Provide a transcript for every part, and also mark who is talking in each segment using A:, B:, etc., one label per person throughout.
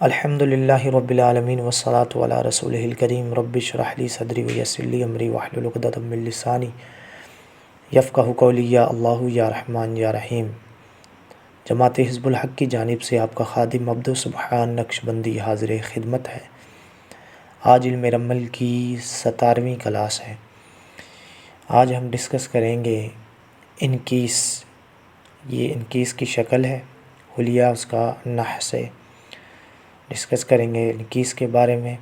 A: الحمدللہ رب العالمین والصلاة علی رسولہ الکریم رب اشرح لی صدری ویسر لی امری واحلل عقدۃ من لسانی یفقہوا قولی یا اللہ یا رحمن یا رحیم۔ جماعت حزب الحق کی جانب سے آپ کا خادم عبدو سبحان نقشبندی حاضر خدمت ہے۔ آج علم رمل کی 17ویں کلاس ہے۔ آج ہم ڈسکس کریں گے انکیس۔ یہ انکیس کی شکل ہے، حلیہ اس کا نحو سے ڈسکس کریں گے انکیس کے بارے میں۔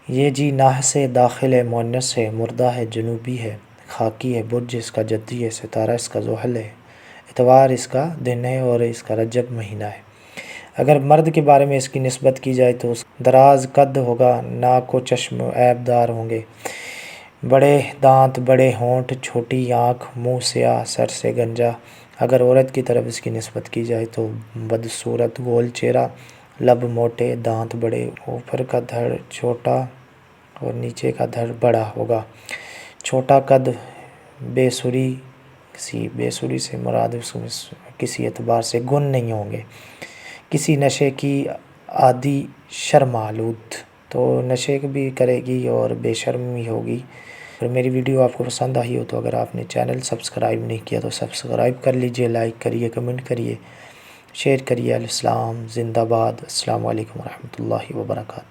A: یہ جی نحو سے داخل ہے، مؤنث ہے، مردہ ہے، جنوبی ہے، خاکی ہے، برج اس کا جدی ہے، ستارہ اس کا زحل ہے، اتوار اس کا دن ہے اور اس کا رجب مہینہ ہے۔ اگر مرد کے بارے میں اس کی نسبت کی جائے تو دراز قد ہوگا، ناک و چشم عیب دار ہوں گے، بڑے دانت، بڑے ہونٹ، چھوٹی آنکھ، منہ سیاہ، سر سے گنجا۔ اگر عورت کی طرف اس کی نسبت کی جائے تو بدصورت، گول چہرہ، لب موٹے، دانت بڑے، اوپر کا دھڑ چھوٹا اور نیچے کا دھڑ بڑا ہوگا، چھوٹا قد، بے سری سے مراد اس میں کسی اعتبار سے گن نہیں ہوں گے، کسی نشے کی عادی، شرم آلود، تو نشے بھی کرے گی اور بے شرمی ہوگی۔ اگر میری ویڈیو آپ کو پسند آئی ہو تو اگر آپ نے چینل سبسکرائب نہیں کیا تو سبسکرائب کر لیجئے، لائک کریے، کمنٹ کریے، شیئر کریے۔ الاسلام زندہ باد۔ السلام علیکم ورحمۃ اللہ وبرکاتہ۔